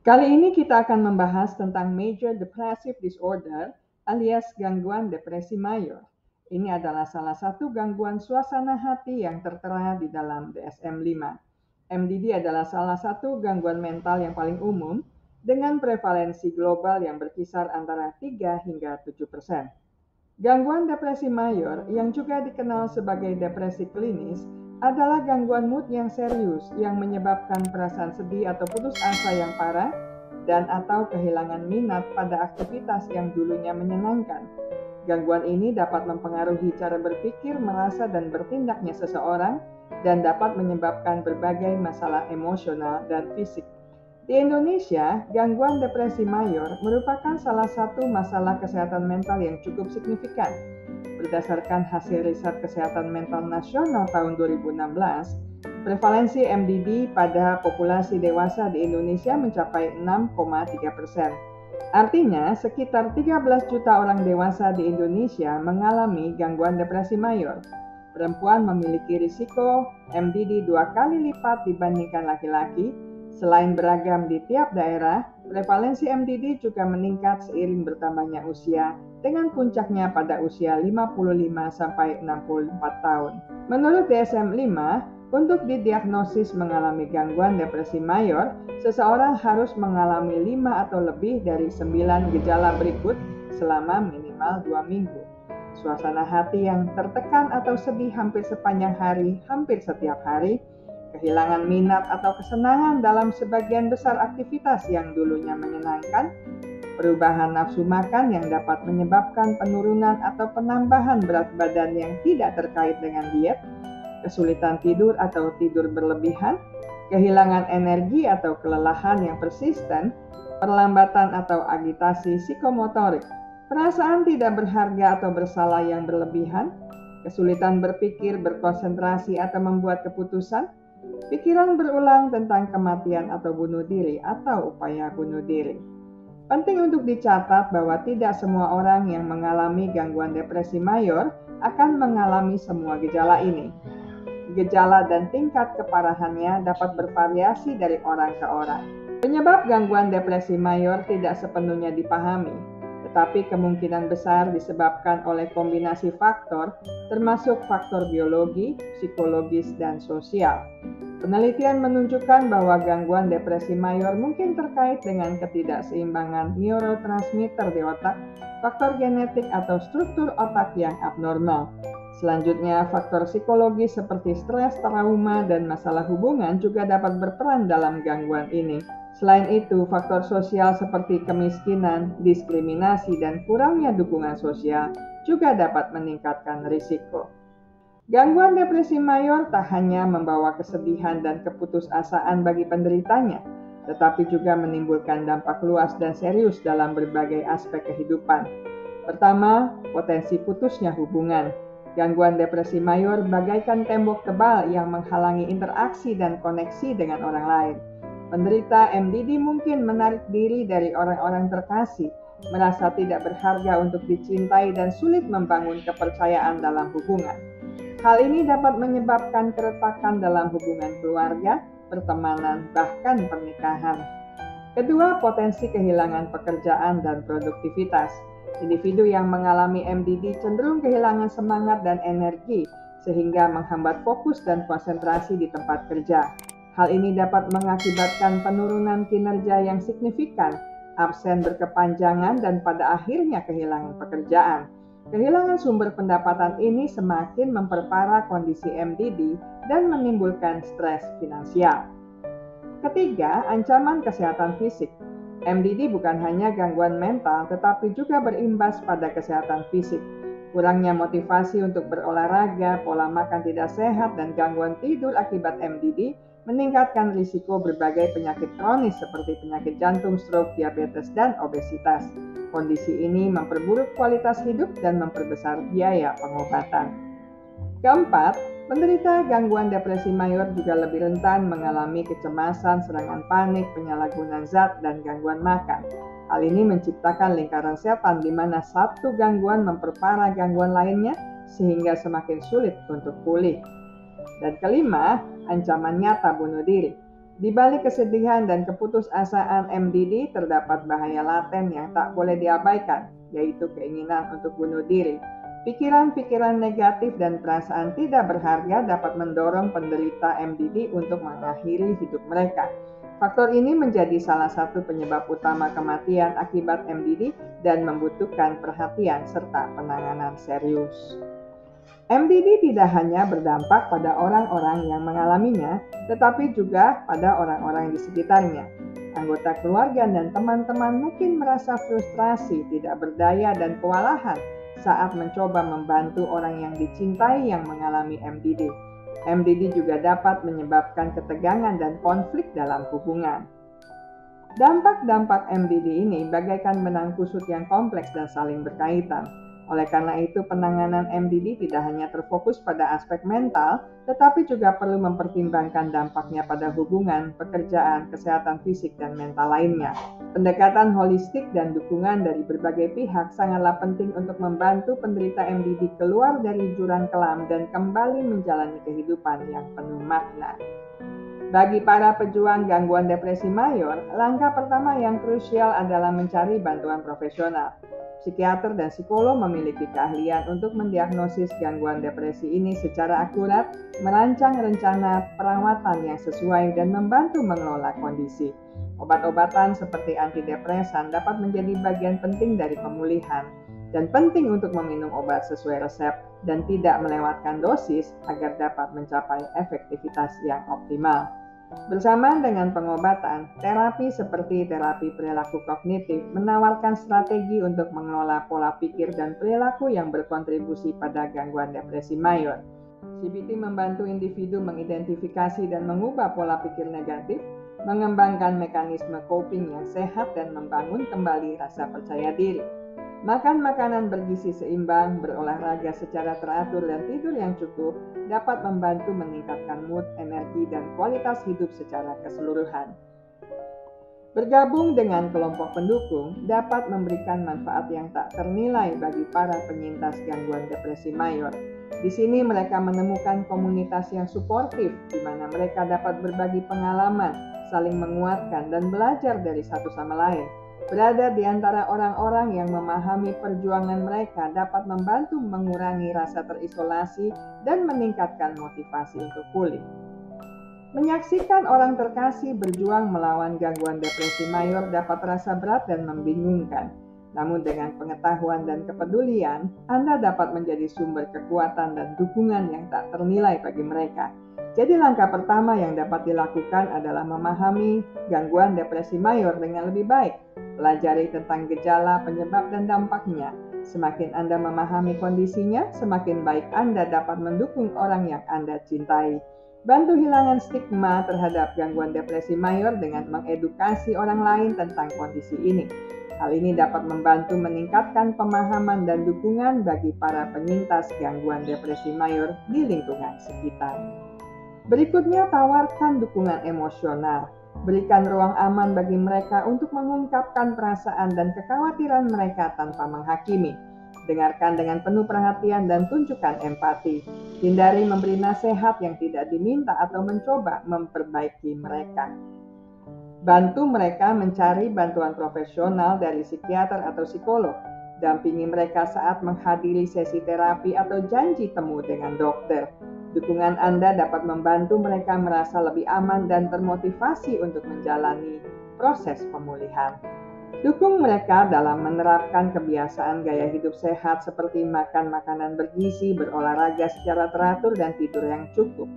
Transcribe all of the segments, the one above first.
Kali ini kita akan membahas tentang Major Depressive Disorder alias gangguan depresi mayor. Ini adalah salah satu gangguan suasana hati yang tertera di dalam DSM-5. MDD adalah salah satu gangguan mental yang paling umum dengan prevalensi global yang berkisar antara 3 hingga 7%. Gangguan depresi mayor, yang juga dikenal sebagai depresi klinis, adalah gangguan mood yang serius yang menyebabkan perasaan sedih atau putus asa yang parah dan atau kehilangan minat pada aktivitas yang dulunya menyenangkan. Gangguan ini dapat mempengaruhi cara berpikir, merasa, dan bertindaknya seseorang dan dapat menyebabkan berbagai masalah emosional dan fisik. Di Indonesia, gangguan depresi mayor merupakan salah satu masalah kesehatan mental yang cukup signifikan. Berdasarkan hasil riset kesehatan mental nasional tahun 2016, prevalensi MDD pada populasi dewasa di Indonesia mencapai 6,3%. Artinya, sekitar 13 juta orang dewasa di Indonesia mengalami gangguan depresi mayor. Perempuan memiliki risiko MDD 2 kali lipat dibandingkan laki-laki. Selain beragam di tiap daerah, prevalensi MDD juga meningkat seiring bertambahnya usia, dengan puncaknya pada usia 55 sampai 64 tahun. Menurut DSM-5, untuk didiagnosis mengalami gangguan depresi mayor, seseorang harus mengalami 5 atau lebih dari 9 gejala berikut selama minimal 2 minggu. Suasana hati yang tertekan atau sedih hampir sepanjang hari, hampir setiap hari, kehilangan minat atau kesenangan dalam sebagian besar aktivitas yang dulunya menyenangkan, perubahan nafsu makan yang dapat menyebabkan penurunan atau penambahan berat badan yang tidak terkait dengan diet, kesulitan tidur atau tidur berlebihan, kehilangan energi atau kelelahan yang persisten, perlambatan atau agitasi psikomotorik, perasaan tidak berharga atau bersalah yang berlebihan, kesulitan berpikir, berkonsentrasi atau membuat keputusan, pikiran berulang tentang kematian atau bunuh diri atau upaya bunuh diri. Penting untuk dicatat bahwa tidak semua orang yang mengalami gangguan depresi mayor akan mengalami semua gejala ini. Gejala dan tingkat keparahannya dapat bervariasi dari orang ke orang. Penyebab gangguan depresi mayor tidak sepenuhnya dipahami, tetapi kemungkinan besar disebabkan oleh kombinasi faktor, termasuk faktor biologi, psikologis, dan sosial. Penelitian menunjukkan bahwa gangguan depresi mayor mungkin terkait dengan ketidakseimbangan neurotransmitter di otak, faktor genetik atau struktur otak yang abnormal. Selanjutnya, faktor psikologis seperti stres, trauma, dan masalah hubungan juga dapat berperan dalam gangguan ini. Selain itu, faktor sosial seperti kemiskinan, diskriminasi, dan kurangnya dukungan sosial juga dapat meningkatkan risiko. Gangguan depresi mayor tak hanya membawa kesedihan dan keputusasaan bagi penderitanya, tetapi juga menimbulkan dampak luas dan serius dalam berbagai aspek kehidupan. Pertama, potensi putusnya hubungan. Gangguan depresi mayor bagaikan tembok tebal yang menghalangi interaksi dan koneksi dengan orang lain. Penderita MDD mungkin menarik diri dari orang-orang terkasih, merasa tidak berharga untuk dicintai dan sulit membangun kepercayaan dalam hubungan. Hal ini dapat menyebabkan keretakan dalam hubungan keluarga, pertemanan, bahkan pernikahan. Kedua, potensi kehilangan pekerjaan dan produktivitas. Individu yang mengalami MDD cenderung kehilangan semangat dan energi, sehingga menghambat fokus dan konsentrasi di tempat kerja. Hal ini dapat mengakibatkan penurunan kinerja yang signifikan, absen berkepanjangan, dan pada akhirnya kehilangan pekerjaan. Kehilangan sumber pendapatan ini semakin memperparah kondisi MDD dan menimbulkan stres finansial. Ketiga, ancaman kesehatan fisik. MDD bukan hanya gangguan mental, tetapi juga berimbas pada kesehatan fisik. Kurangnya motivasi untuk berolahraga, pola makan tidak sehat, dan gangguan tidur akibat MDD meningkatkan risiko berbagai penyakit kronis seperti penyakit jantung, stroke, diabetes, dan obesitas. Kondisi ini memperburuk kualitas hidup dan memperbesar biaya pengobatan. Keempat, penderita gangguan depresi mayor juga lebih rentan mengalami kecemasan, serangan panik, penyalahgunaan zat, dan gangguan makan. Hal ini menciptakan lingkaran setan di mana satu gangguan memperparah gangguan lainnya sehingga semakin sulit untuk pulih. Dan kelima, ancaman nyata bunuh diri. Di balik kesedihan dan keputusasaan MDD terdapat bahaya laten yang tak boleh diabaikan, yaitu keinginan untuk bunuh diri. Pikiran-pikiran negatif dan perasaan tidak berharga dapat mendorong penderita MDD untuk mengakhiri hidup mereka. Faktor ini menjadi salah satu penyebab utama kematian akibat MDD dan membutuhkan perhatian serta penanganan serius. MDD tidak hanya berdampak pada orang-orang yang mengalaminya, tetapi juga pada orang-orang di sekitarnya. Anggota keluarga dan teman-teman mungkin merasa frustrasi, tidak berdaya, dan kewalahan saat mencoba membantu orang yang dicintai yang mengalami MDD. MDD juga dapat menyebabkan ketegangan dan konflik dalam hubungan. Dampak-dampak MDD ini bagaikan benang kusut yang kompleks dan saling berkaitan. Oleh karena itu, penanganan MDD tidak hanya terfokus pada aspek mental, tetapi juga perlu mempertimbangkan dampaknya pada hubungan, pekerjaan, kesehatan fisik, dan mental lainnya. Pendekatan holistik dan dukungan dari berbagai pihak sangatlah penting untuk membantu penderita MDD keluar dari jurang kelam dan kembali menjalani kehidupan yang penuh makna. Bagi para pejuang gangguan depresi mayor, langkah pertama yang krusial adalah mencari bantuan profesional. Psikiater dan psikolog memiliki keahlian untuk mendiagnosis gangguan depresi ini secara akurat, merancang rencana perawatan yang sesuai, dan membantu mengelola kondisi. Obat-obatan seperti antidepresan dapat menjadi bagian penting dari pemulihan, dan penting untuk meminum obat sesuai resep dan tidak melewatkan dosis agar dapat mencapai efektivitas yang optimal. Bersamaan dengan pengobatan, terapi seperti terapi perilaku kognitif menawarkan strategi untuk mengelola pola pikir dan perilaku yang berkontribusi pada gangguan depresi mayor. CBT membantu individu mengidentifikasi dan mengubah pola pikir negatif, mengembangkan mekanisme coping yang sehat, dan membangun kembali rasa percaya diri. Makan makanan bergizi seimbang, berolahraga secara teratur, dan tidur yang cukup dapat membantu meningkatkan mood, energi, dan kualitas hidup secara keseluruhan. Bergabung dengan kelompok pendukung dapat memberikan manfaat yang tak ternilai bagi para penyintas gangguan depresi mayor. Di sini mereka menemukan komunitas yang suportif, di mana mereka dapat berbagi pengalaman, saling menguatkan, dan belajar dari satu sama lain. Berada di antara orang-orang yang memahami perjuangan mereka dapat membantu mengurangi rasa terisolasi dan meningkatkan motivasi untuk pulih. Menyaksikan orang terkasih berjuang melawan gangguan depresi mayor dapat terasa berat dan membingungkan. Namun dengan pengetahuan dan kepedulian, Anda dapat menjadi sumber kekuatan dan dukungan yang tak ternilai bagi mereka. Jadi langkah pertama yang dapat dilakukan adalah memahami gangguan depresi mayor dengan lebih baik. Pelajari tentang gejala, penyebab, dan dampaknya. Semakin Anda memahami kondisinya, semakin baik Anda dapat mendukung orang yang Anda cintai. Bantu hilangkan stigma terhadap gangguan depresi mayor dengan mengedukasi orang lain tentang kondisi ini. Hal ini dapat membantu meningkatkan pemahaman dan dukungan bagi para penyintas gangguan depresi mayor di lingkungan sekitar. Berikutnya, tawarkan dukungan emosional. Berikan ruang aman bagi mereka untuk mengungkapkan perasaan dan kekhawatiran mereka tanpa menghakimi. Dengarkan dengan penuh perhatian dan tunjukkan empati. Hindari memberi nasihat yang tidak diminta atau mencoba memperbaiki mereka. Bantu mereka mencari bantuan profesional dari psikiater atau psikolog. Dampingi mereka saat menghadiri sesi terapi atau janji temu dengan dokter. Dukungan Anda dapat membantu mereka merasa lebih aman dan termotivasi untuk menjalani proses pemulihan. Dukung mereka dalam menerapkan kebiasaan gaya hidup sehat seperti makan makanan bergizi, berolahraga secara teratur, dan tidur yang cukup.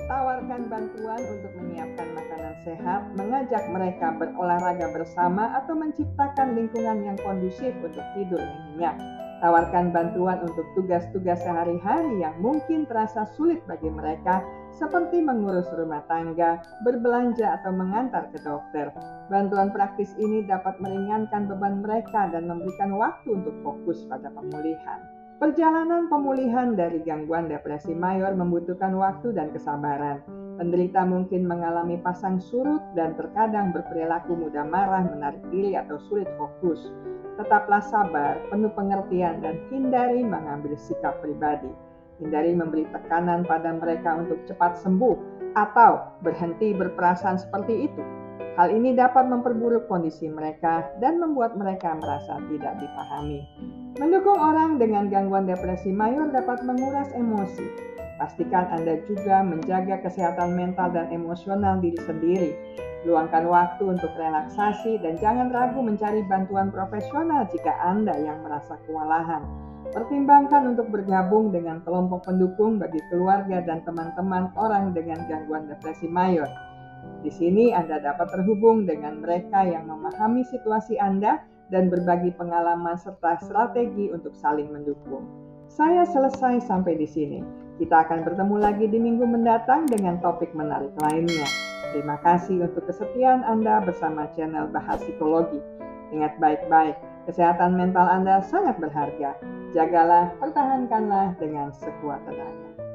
Tawarkan bantuan untuk menyiapkan makanan sehat, mengajak mereka berolahraga bersama, atau menciptakan lingkungan yang kondusif untuk tidur yang nyenyak. Tawarkan bantuan untuk tugas-tugas sehari-hari yang mungkin terasa sulit bagi mereka, seperti mengurus rumah tangga, berbelanja, atau mengantar ke dokter. Bantuan praktis ini dapat meringankan beban mereka dan memberikan waktu untuk fokus pada pemulihan. Perjalanan pemulihan dari gangguan depresi mayor membutuhkan waktu dan kesabaran. Penderita mungkin mengalami pasang surut dan terkadang berperilaku mudah marah, menarik diri, atau sulit fokus. Tetaplah sabar, penuh pengertian, dan hindari mengambil sikap pribadi. Hindari memberi tekanan pada mereka untuk cepat sembuh. atau berhenti berperasaan seperti itu. Hal ini dapat memperburuk kondisi mereka dan membuat mereka merasa tidak dipahami. Mendukung orang dengan gangguan depresi mayor dapat menguras emosi. Pastikan Anda juga menjaga kesehatan mental dan emosional diri sendiri. Luangkan waktu untuk relaksasi dan jangan ragu mencari bantuan profesional jika Anda yang merasa kewalahan. Pertimbangkan untuk bergabung dengan kelompok pendukung bagi keluarga dan teman-teman orang dengan gangguan depresi mayor. Di sini Anda dapat terhubung dengan mereka yang memahami situasi Anda dan berbagi pengalaman serta strategi untuk saling mendukung. Saya selesai sampai di sini. Kita akan bertemu lagi di minggu mendatang dengan topik menarik lainnya. Terima kasih untuk kesetiaan Anda bersama channel Bahas Psikologi. Ingat baik-baik, kesehatan mental Anda sangat berharga. Jagalah, pertahankanlah dengan sekuat tenaga.